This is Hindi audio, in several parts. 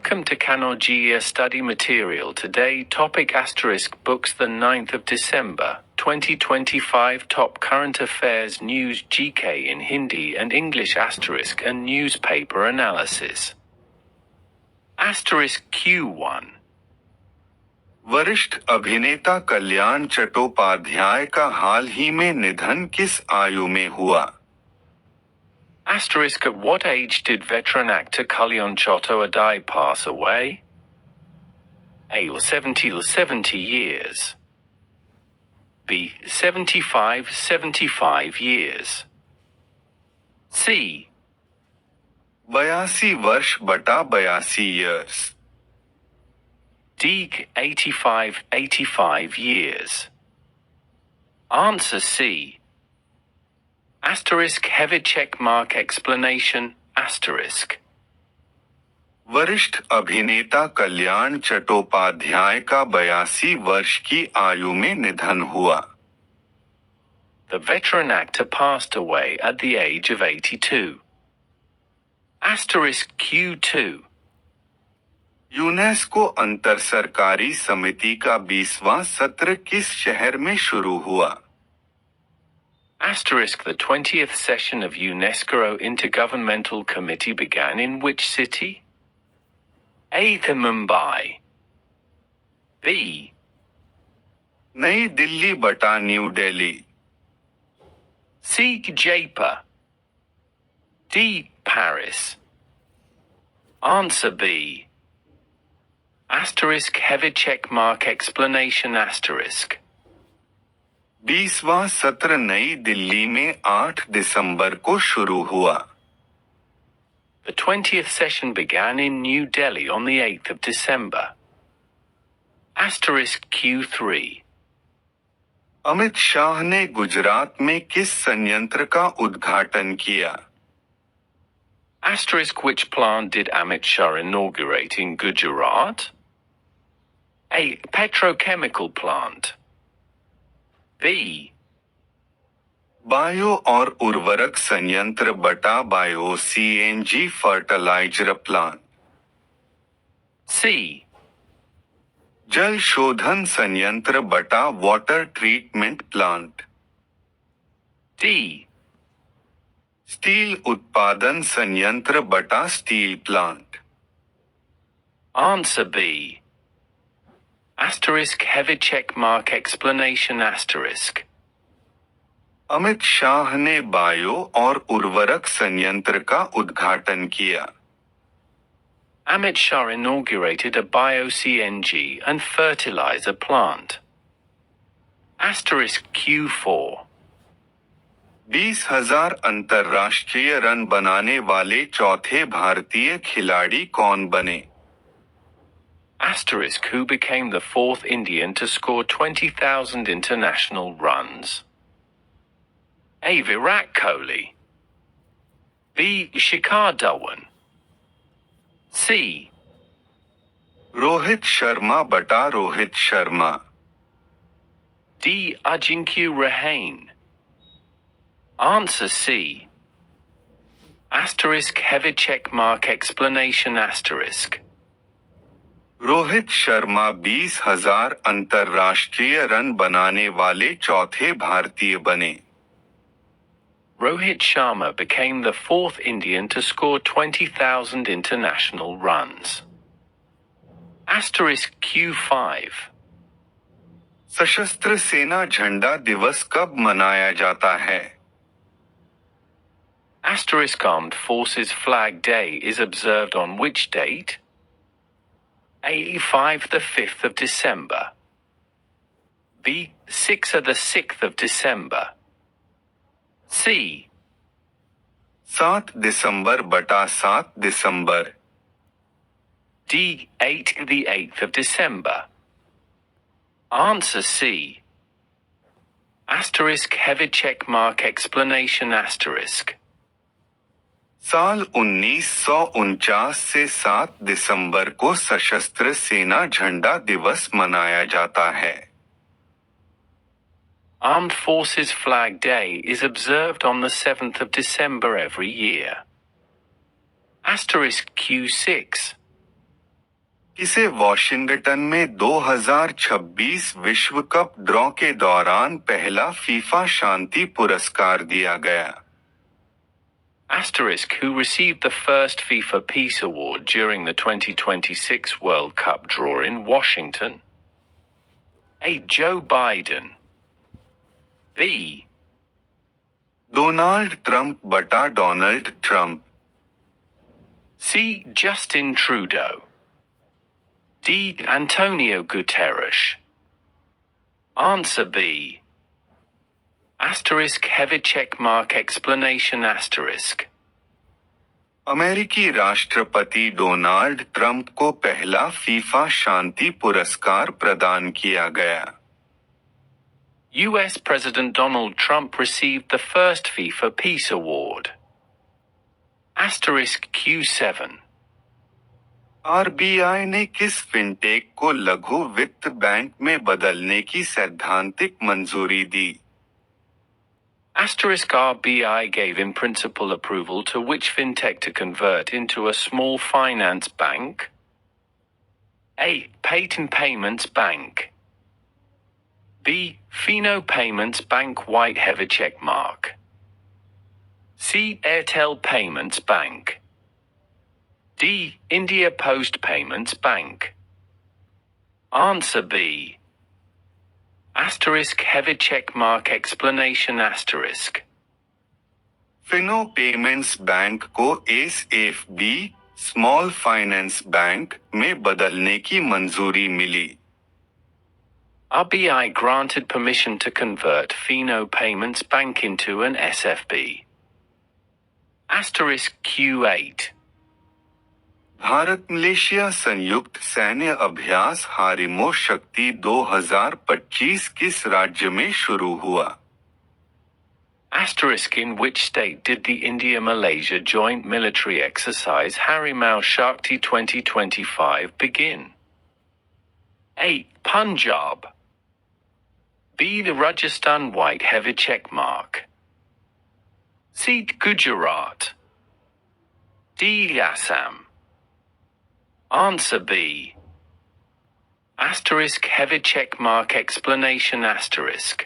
Welcome to Canongia study material. Today topic * books the 9th of December 2025 top current affairs news GK in Hindi and English * and newspaper analysis. *Q1 वरिष्ठ अभिनेता कल्याण चट्टोपाध्याय का हाल ही में निधन किस आयु में हुआ? At what age did veteran actor Kalyan Chattopadhyay pass away? A. 70 years. B. 75 years. C. 82 वर्ष बटा 82 years. D. 85 years. Answer C. Heavy check mark explanation *. वरिष्ठ अभिनेता कल्याण चट्टोपाध्याय का 82 वर्ष की आयु में निधन हुआ. The veteran actor passed away at the age of 82. *Q2 UNESCO अंतर सरकारी समिति का 20वां सत्र किस शहर में शुरू हुआ? The 20th session of UNESCO Intergovernmental Committee began in which city? A. Mumbai. B. नई दिल्ली बटा new Delhi. C. Jaipur. D. Paris. Answer B. Heavy check mark explanation *. 20वां सत्र नई दिल्ली में 8 दिसंबर को शुरू हुआ. The 20th session began in New Delhi on the 8th of December. *Q3 Amit Shah ने गुजरात में किस संयंत्र का उद्घाटन किया? Which plant did Amit Shah inaugurate in Gujarat? A. Petrochemical plant. B. Bio और उर्वरक संयंत्र बटा bio CNG fertilizer plant. C. जल शोधन संयंत्र बटा water treatment plant. D. Steel उत्पादन संयंत्र बटा steel plant. Answer B. Heavy check mark explanation *. Amit Shah ने बायो और उर्वरक संयंत्र का उद्घाटन किया. Amit Shah inaugurated a bio-CNG and fertilizer plant. *Q4 20,000 अंतर्राष्ट्रीय रन बनाने वाले चौथे भारतीय खिलाड़ी कौन बने? Who became the fourth Indian to score 20,000 international runs? A. Virat Kohli. B. Shikhar Dhawan. C. Rohit Sharma बटा Rohit Sharma. D. Ajinkya Rahane. Answer C. Heavy check mark explanation *. Rohit Sharma 20,000 अंतर्राष्ट्रीय रन बनाने वाले चौथे भारतीय बने. Rohit Sharma became the fourth Indian to score 20,000 international runs. *Q5 सशस्त्र सेना झंडा दिवस कब मनाया जाता है? Armed Forces Flag Day is observed on which date? A. 5th of December. B. 6th of December. C. 7 दिसंबर बटा 7 दिसंबर. D. 8th of December. Answer C. Heavy check mark explanation *. साल 1949 से 7 दिसंबर को सशस्त्र सेना झंडा दिवस मनाया जाता है. Armed Forces Flag Day is observed on the 7th of December every year. *Q6 इसे वॉशिंगटन में 2026 विश्व कप ड्रॉ के दौरान पहला फीफा शांति पुरस्कार दिया गया। Asterisk who received the first FIFA Peace Award during the 2026 World Cup draw in Washington? A. Joe Biden. B. Donald Trump बटा Donald Trump. C. Justin Trudeau. D. Antonio Guterres. Answer B. Asterisk heavy check mark explanation asterisk. अमेरिकी राष्ट्रपति डोनाल्ड ट्रंप को पहला फीफा शांति पुरस्कार प्रदान किया गया। US President Donald Trump received the first FIFA Peace Award. Asterisk Q7. RBI ने किस फिनटेक को लघु वित्त बैंक में बदलने की सैद्धांतिक मंजूरी दी? Asterisk RBI gave in principle approval to which fintech to convert into a small finance bank? A. Payton Payments Bank. B. Fino Payments Bank White heavy check mark. C. Airtel Payments Bank. D. India Post Payments Bank. Answer B. Asterisk heavy check mark explanation asterisk. Fino payments bank को एसएफबी स्मॉल फाइनेंस बैंक में बदलने की मंजूरी मिली। RBI granted permission to convert Fino Payments Bank into an SFB. Asterisk Q8. Bharat Malaysia संयुक्त सैन्य अभ्यास हारिमो शक्ति 2025 किस राज्य में शुरू हुआ? Asterisk in which state did the India-Malaysia joint military exercise Harimau Shakti 2025 begin? A. Punjab. B. The Rajasthan White heavy check mark. C. Gujarat. D. Assam. Answer B. Asterisk heavy check mark explanation asterisk.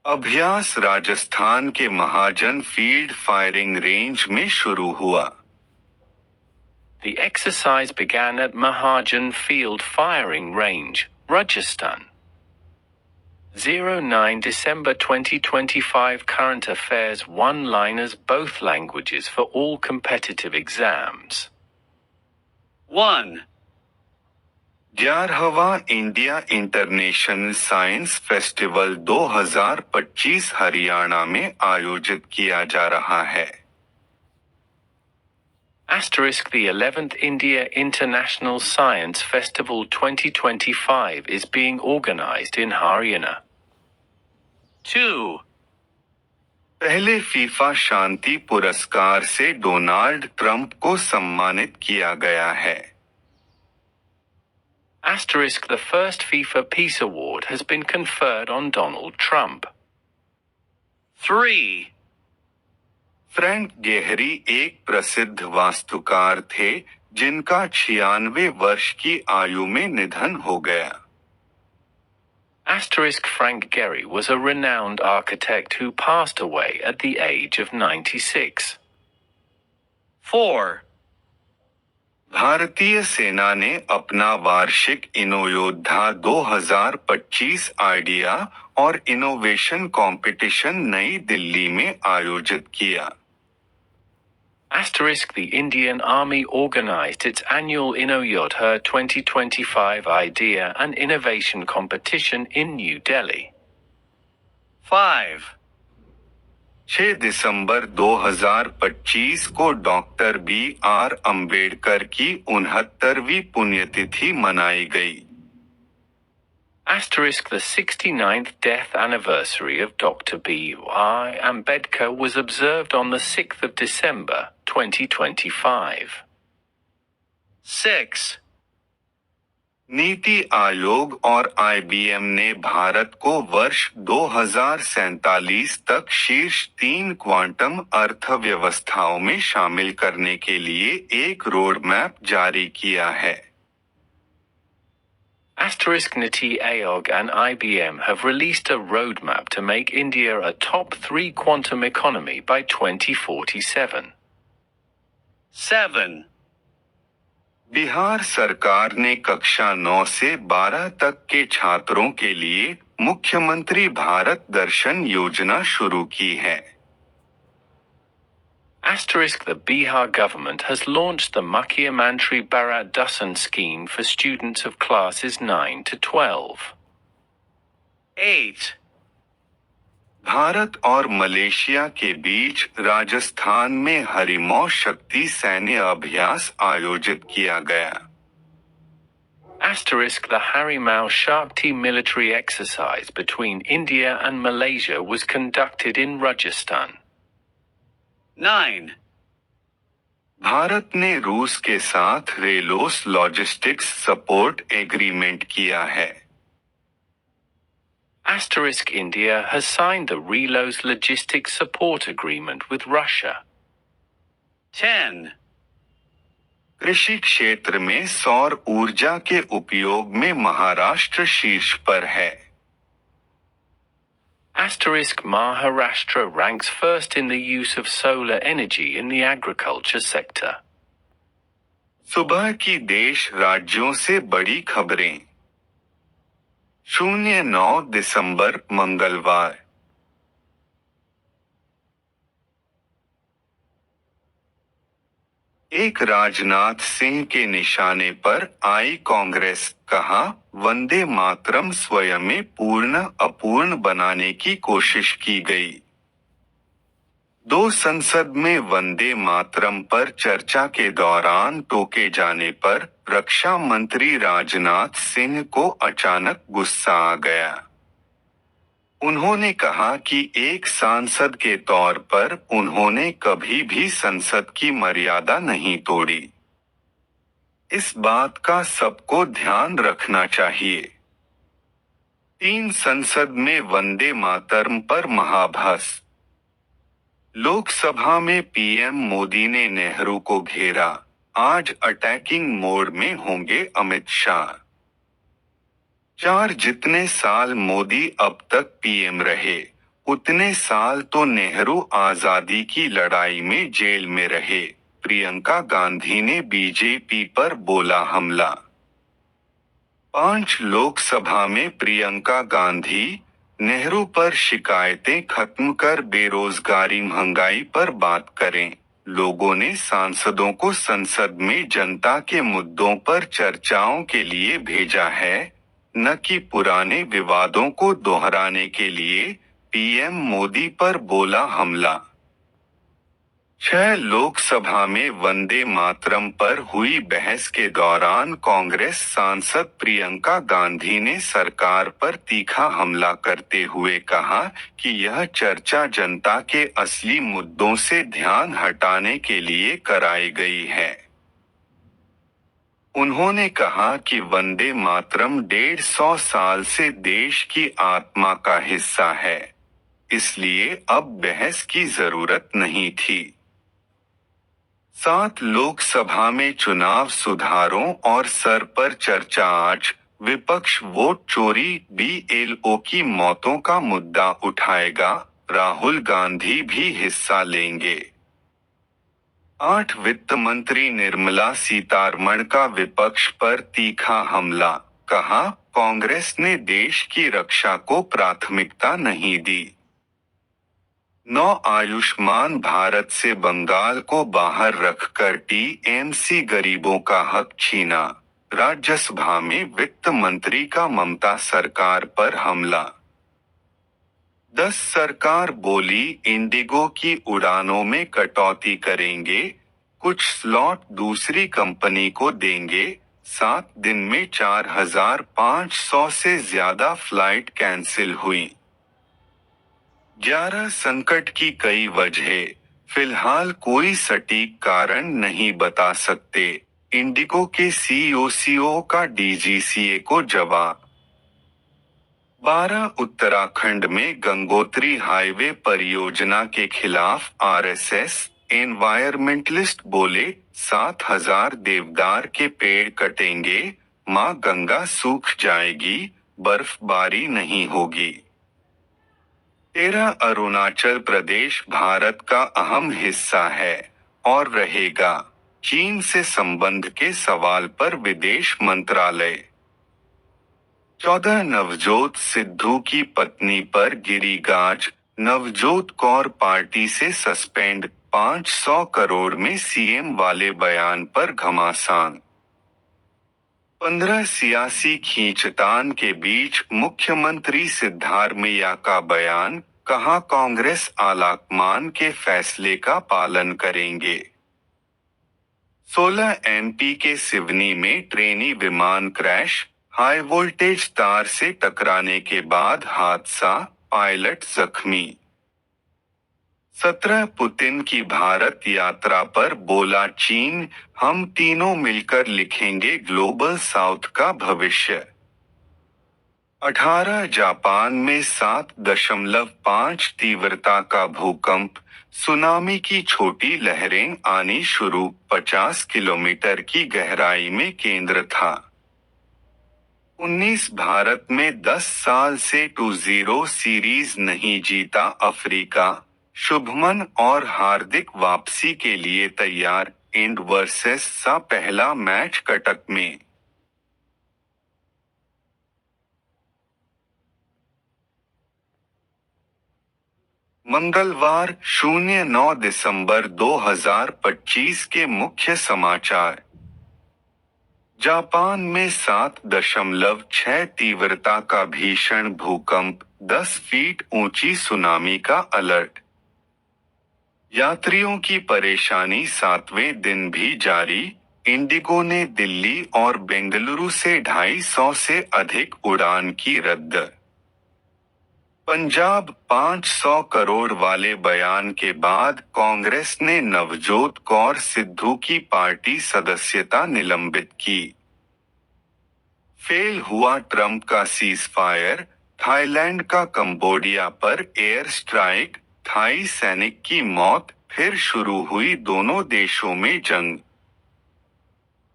अभ्यास राजस्थान के महाजन फील्ड फायरिंग रेंज में शुरू हुआ। The exercise began at Mahajan Field Firing Range, Rajasthan. 09 December 2025 Current Affairs One-liners both languages for all competitive exams. 1. 11वां India international science festival 2025 Haryana में आयोजित किया जा रहा है। Asterisk the 11th India International Science Festival 2025 is being organized in Haryana. 2. पहले फीफा शांति पुरस्कार से डोनाल्ड ट्रंप को सम्मानित किया गया है। Asterisk the first FIFA Peace Award has been conferred on Donald Trump. 3. Frank Gehry एक प्रसिद्ध वास्तुकार थे जिनका 96 वर्ष की आयु में निधन हो गया। Asterisk Frank Gehry was a renowned architect who passed away at the age of 96. 4. भारतीय सेना ने अपना वार्षिक इनोयोद्धा 2025 आइडिया और इनोवेशन कंपटीशन नई दिल्ली में आयोजित किया। Asterisk the Indian Army organized its annual InnoYodha 2025 Idea and Innovation Competition in New Delhi. 5. 6 दिसंबर 2025 को डॉक्टर B.R. अम्बेडकर की 69वीं पुण्यतिथि मनाई गई। Asterisk the 69th death anniversary of Dr. B.R. Ambedkar was observed on the 6th of December, 2025. 6. NITI Aayog और IBM ने भारत को वर्ष 2047 तक शीर्ष 3 क्वांटम अर्थव्यवस्थाओं में शामिल करने के लिए एक रोड मैप जारी किया है। Niti Aayog and IBM have released a roadmap to make India a top 3 quantum economy by 2047. 7. Bihar सरकार ने कक्षा 9 से 12 तक के छात्रों के लिए मुख्यमंत्री भारत दर्शन योजना शुरू की है। The Bihar government has launched the Mukhyamantri Bharat Darshan scheme for students of classes 9 to 12. 8. Bharat और मलेशिया के बीच राजस्थान में हरिमौ शक्ति सैन्य अभ्यास आयोजित किया गया। The Harimau Shakti military exercise between India and Malaysia was conducted in Rajasthan. 9. Bharat ने रूस के साथ रेलोस लॉजिस्टिक्स सपोर्ट एग्रीमेंट किया है। India has signed the Relos Logistics Support Agreement with Russia. 10. कृषि क्षेत्र में सौर ऊर्जा के उपयोग में महाराष्ट्र शीर्ष पर है। Maharashtra ranks first in the use of solar energy in the agriculture sector. सुबह की देश राज्यों से बड़ी खबरें। 09 दिसंबर मंगलवार। एक राजनाथ सिंह के निशाने पर आई कांग्रेस, कहा वंदे मातरम स्वयं में पूर्ण अपूर्ण बनाने की कोशिश की गई। 2 संसद में वंदे मातरम पर चर्चा के दौरान टोके जाने पर रक्षा मंत्री राजनाथ सिंह को अचानक गुस्सा आ गया। उन्होंने कहा कि एक सांसद के तौर पर उन्होंने कभी भी संसद की मर्यादा नहीं तोड़ी। इस बात का सबको ध्यान रखना चाहिए। 3 संसद में वंदे मातरम पर महाभस। लोकसभा में पीएम मोदी ने नेहरू को घेरा, आज अटैकिंग मोड में होंगे अमित शाह। 4 जितने साल मोदी अब तक पीएम रहे, उतने साल तो नेहरू आजादी की लड़ाई में जेल में रहे। प्रियंका गांधी ने बीजेपी पर बोला हमला। 5 लोकसभा में प्रियंका गांधी, नेहरू पर शिकायतें खत्म कर बेरोजगारी महंगाई पर बात करें। लोगों ने सांसदों को संसद में जनता के मुद्दों पर चर्चाओं के लिए भेजा है, न कि पुराने विवादों को दोहराने के लिए। पीएम मोदी पर बोला हमला। 6 लोकसभा में वंदे मातरम पर हुई बहस के दौरान कांग्रेस सांसद प्रियंका गांधी ने सरकार पर तीखा हमला करते हुए कहा कि यह चर्चा जनता के असली मुद्दों से ध्यान हटाने के लिए कराई गई है। उन्होंने कहा कि वंदे मातरम 150 साल से देश की आत्मा का हिस्सा है, इसलिए अब बहस की जरूरत नहीं थी। 7 लोकसभा में चुनाव सुधारों और सर पर चर्चा। आज विपक्ष वोट चोरी बीएलओ की मौतों का मुद्दा उठाएगा, राहुल गांधी भी हिस्सा लेंगे। 8 वित्त मंत्री निर्मला सीतारमण का विपक्ष पर तीखा हमला, कहा कांग्रेस ने देश की रक्षा को प्राथमिकता नहीं दी। 9 आयुष्मान भारत से बंगाल को बाहर रखकर टीएमसी गरीबों का हक छीना। राज्यसभा में वित्त मंत्री का ममता सरकार पर हमला। 10 सरकार बोली इंडिगो की उड़ानों में कटौती करेंगे, कुछ स्लॉट दूसरी कंपनी को देंगे। 7 दिन में 4500 से ज्यादा फ्लाइट कैंसिल हुई। 11 संकट की कई वजह, फिलहाल कोई सटीक कारण नहीं बता सकते। इंडिगो के सीईओ का डीजीसीए को जवाब। 12 उत्तराखंड में गंगोत्री हाईवे परियोजना के खिलाफ आरएसएस एनवायरमेंटलिस्ट बोले 7000 देवदार के पेड़ कटेंगे, माँ गंगा सूख जाएगी, बर्फबारी नहीं होगी। 13 अरुणाचल प्रदेश भारत का अहम हिस्सा है और रहेगा। चीन से संबंध के सवाल पर विदेश मंत्रालय। 14 नवजोत सिद्धू की पत्नी पर गिरी गाज, नवजोत कौर पार्टी से सस्पेंड, 500 करोड़ में सीएम वाले बयान पर घमासान। 15 सियासी खींचतान के बीच मुख्यमंत्री सिद्धारमैया का बयान, कहा कांग्रेस आलाकमान के फैसले का पालन करेंगे। 16 एमपी के सिवनी में ट्रेनी विमान क्रैश, हाई वोल्टेज तार से टकराने के बाद हादसा, पायलट जख्मी। 17 पुतिन की भारत यात्रा पर बोला चीन, हम तीनों मिलकर लिखेंगे ग्लोबल साउथ का भविष्य। 18 जापान में 7.5 तीव्रता का भूकंप, सुनामी की छोटी लहरें आनी शुरू, 50 किलोमीटर की गहराई में केंद्र था। 19 भारत में 10 साल से 2-0 सीरीज नहीं जीता अफ्रीका, शुभमन और हार्दिक वापसी के लिए तैयार, इंड वर्सेस सा पहला मैच कटक में। मंगलवार 09 दिसंबर 2025 के मुख्य समाचार। जापान में 7.6 तीव्रता का भीषण भूकंप, 10 फीट ऊंची सुनामी का अलर्ट। यात्रियों की परेशानी 7वें दिन भी जारी, इंडिगो ने दिल्ली और बेंगलुरु से 250 से अधिक उड़ान की रद्द। पंजाब 500 करोड़ वाले बयान के बाद कांग्रेस ने नवजोत कौर सिद्धू की पार्टी सदस्यता निलंबित की। फेल हुआ ट्रंप का सीजफायर, थाईलैंड का कंबोडिया पर एयर स्ट्राइक, थाई सैनिक की मौत, फिर शुरू हुई दोनों देशों में जंग।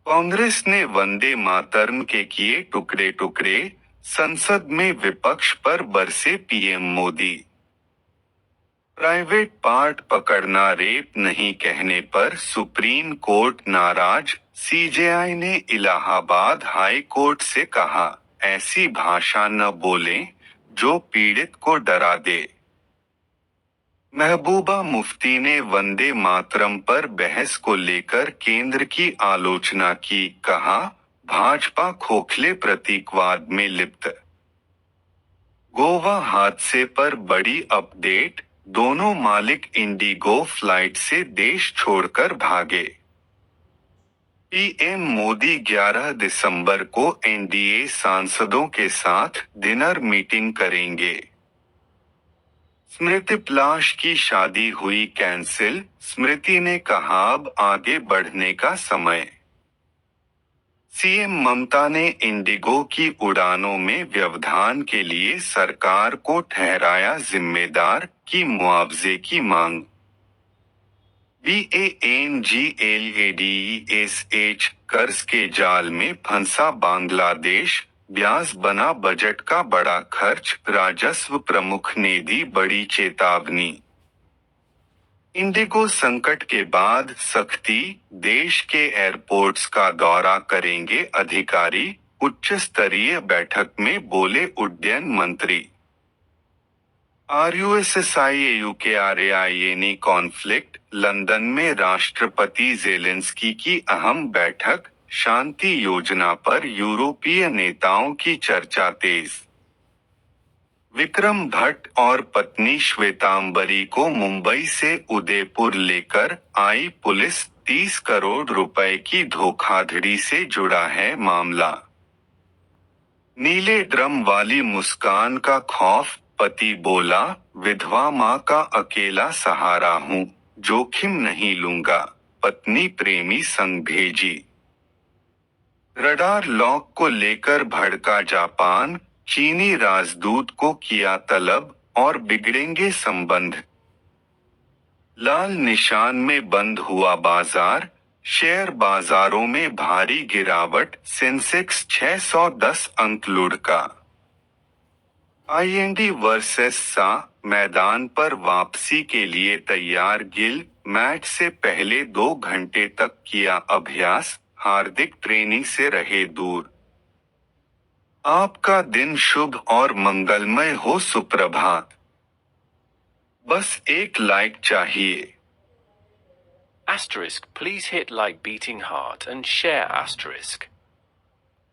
कांग्रेस ने वंदे मातरम के किए टुकड़े टुकड़े, संसद में विपक्ष पर बरसे पीएम मोदी। प्राइवेट पार्ट पकड़ना रेप नहीं कहने पर सुप्रीम कोर्ट नाराज, सीजेआई ने इलाहाबाद हाई कोर्ट से कहा, ऐसी भाषा न बोलें जो पीड़ित को डरा दे। महबूबा मुफ्ती ने वंदे मातरम पर बहस को लेकर केंद्र की आलोचना की, कहा, भाजपा खोखले प्रतीकवाद में लिप्त। गोवा हादसे पर बड़ी अपडेट, दोनों मालिक इंडिगो फ्लाइट से देश छोड़कर भागे। पीएम मोदी 11 दिसंबर को एनडीए सांसदों के साथ डिनर मीटिंग करेंगे। स्मृति पलाश की शादी हुई कैंसिल, स्मृति ने कहा अब आगे बढ़ने का समय। सीएम ममता ने इंडिगो की उड़ानों में व्यवधान के लिए सरकार को ठहराया जिम्मेदार, की मुआवजे की मांग। BANGLADESH कर्ज के जाल में फंसा बांग्लादेश, ब्याज बना बजट का बड़ा खर्च, राजस्व प्रमुख ने दी बड़ी चेतावनी। इंडिगो संकट के बाद सख्ती, देश के एयरपोर्ट्स का दौरा करेंगे अधिकारी, उच्च स्तरीय बैठक में बोले उड्डयन मंत्री। RUSSIAUKRAINE कॉन्फ्लिक्ट, लंदन में राष्ट्रपति जेलेंस्की की अहम बैठक, शांति योजना पर यूरोपीय नेताओं की चर्चा तेज। विक्रम भट्ट और पत्नी श्वेतांबरी को मुंबई से उदयपुर लेकर आई पुलिस, 30 करोड़ रुपए की धोखाधड़ी से जुड़ा है मामला। नीले ड्रम वाली मुस्कान का खौफ, पति बोला, विधवा मां का अकेला सहारा हूं, जोखिम नहीं लूंगा, पत्नी प्रेमी संग भेजी। रडार लॉक को लेकर भड़का जापान, चीनी राजदूत को किया तलब, और बिगड़ेंगे संबंध। लाल निशान में बंद हुआ बाजार, शेयर बाजारों में भारी गिरावट, सेंसेक्स 610 अंक लुढ़का। आईएनडी वर्सेस सा, मैदान पर वापसी के लिए तैयार गिल, मैच से पहले 2 घंटे तक किया अभ्यास, हार्दिक ट्रेनिंग से रहे दूर। आपका दिन शुभ और मंगलमय हो। सुप्रभात। बस एक लाइक चाहिए। Asterisk, please hit like beating heart and share asterisk.